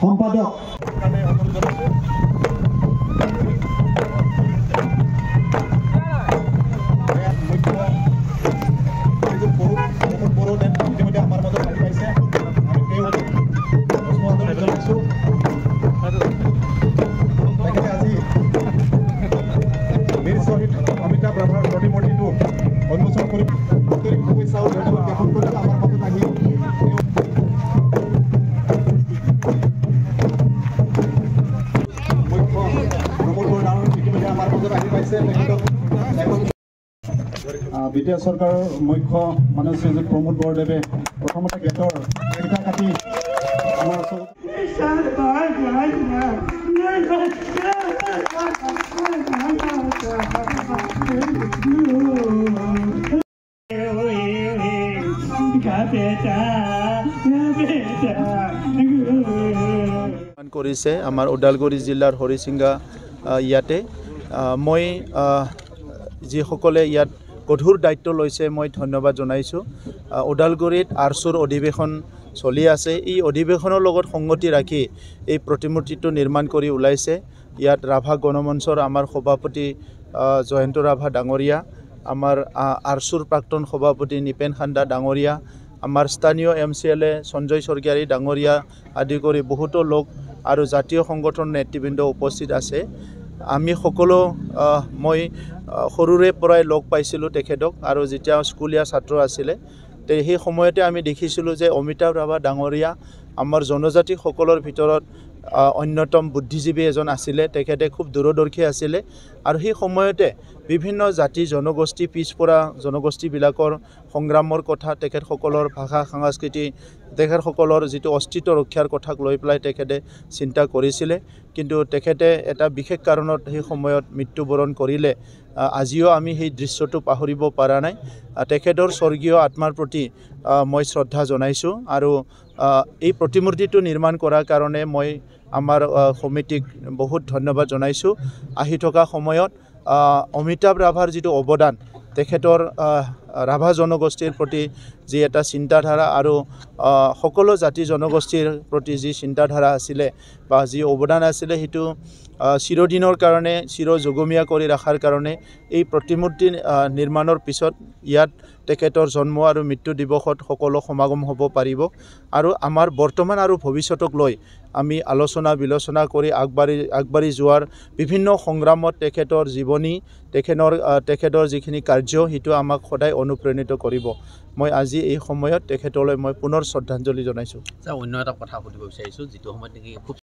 সম্পাদক অমিতাভ ৰাভাৰ প্ৰতিমূৰ্তিটো উন্মোচন কৰি শুভেচ্ছা জ্ঞাপন কৰি আমাৰ মাজত আহি বিটিআৰ চৰকাৰৰ মুখ্য মানুহ শ্ৰীযুত প্ৰমোদ বৰদেৱে প্ৰথমতে গেটৰ ইটা কাটি আমাৰ কৰিছে আমাৰ ওদালগুৰি জিলাৰ হৰিচিংগা ইয়াতে মই যিসকলে ইয়াত গধুৰ দায়িত্ব লৈছে মই ধন্যবাদ জনাইছোঁ। ওদালগুৰিত আৰচুৰ অধিৱেশন চলি আছে। এই অধিৱেশনৰ লগত সংগতি ৰাখি এই প্ৰতিমূৰ্তিটো নিৰ্মাণ কৰি ওলাইছে। ইয়াত ৰাভা গণমঞ্চৰ আমাৰ সভাপতি জয়ন্ত ৰাভা ডাঙৰীয়া, আমাৰ আৰচুৰ প্ৰাক্তন সভাপতি নিপেন সান্দা ডাঙৰীয়া, আমাৰ স্থানীয় MCLA সঞ্জয় স্বৰ্গীয়াৰী ডাঙৰীয়া আদি কৰি বহুতো লোক আৰু জাতীয় সংগঠনৰ নেতৃবৃন্দ উপস্থিত আছে। আমি সকলো মই সৰুৰে পৰাই লগ পাইছিলোঁ তেখেতক, আৰু যেতিয়া স্কুলীয়া ছাত্ৰ আছিলে সেই সময়তে আমি দেখিছিলোঁ যে অমিতাভ ৰাভা ডাঙৰীয়া আমাৰ জনজাতিসকলৰ ভিতৰত অন্যতম বুদ্ধিজীৱী এজন আছিলে। তেখেতে খুব দূৰদৰ্শী আছিলে আৰু সেই সময়তে বিভিন্ন জাতি জনগোষ্ঠী পিছপৰা জনগোষ্ঠীবিলাকৰ সংগ্ৰামৰ কথা, তেখেতসকলৰ ভাষা সংস্কৃতি, তেখেতসকলৰ যিটো অস্তিত্ব ৰক্ষাৰ কথাক লৈ পেলাই তেখেতে চিন্তা কৰিছিলে। কিন্তু তেখেতে এটা বিশেষ কাৰণত সেই সময়ত মৃত্যুবৰণ কৰিলে। আজিও আমি সেই দৃশ্যটো পাহৰিব পৰা নাই। তেখেতৰ স্বৰ্গীয় আত্মাৰ প্ৰতি মই শ্ৰদ্ধা জনাইছোঁ আৰু এই প্ৰতিমূৰ্তিটো নিৰ্মাণ কৰাৰ কাৰণে মই আমাৰ সমিতিক বহুত ধন্যবাদ জনাইছোঁ। আহি থকা সময়ত অমিতাভ ৰাভাৰ যিটো অৱদান, তেখেতৰ ৰাভা জনগোষ্ঠীৰ প্ৰতি যি এটা চিন্তাধাৰা আৰু সকলো জাতি জনগোষ্ঠীৰ প্ৰতি যি চিন্তাধাৰা আছিলে বা যি অৱদান আছিলে, সেইটো চিৰদিনৰ কাৰণে চিৰযুগমীয়া কৰি ৰখাৰ কাৰণে এই প্ৰতিমূৰ্তি নিৰ্মাণৰ পিছত ইয়াত তেখেতৰ জন্ম আৰু মৃত্যু দিৱসত সকলো সমাগম হ'ব পাৰিব। আৰু আমাৰ বৰ্তমান আৰু ভৱিষ্যতক লৈ আমি আলোচনা বিলোচনা কৰি আগবাঢ়ি যোৱাৰ বিভিন্ন সংগ্ৰামত তেখেতৰ জীৱনী, তেখেতৰ যিখিনি কাৰ্য, সেইটো আমাক সদায় অনুপ্ৰাণিত কৰিব। মই আজি এই সময়ত তেখেতলৈ মই পুনৰ শ্ৰদ্ধাঞ্জলি জনাইছোঁ। অন্য এটা কথা সুধিব বিচাৰিছোঁ, যিটো সময়ত নেকি খুব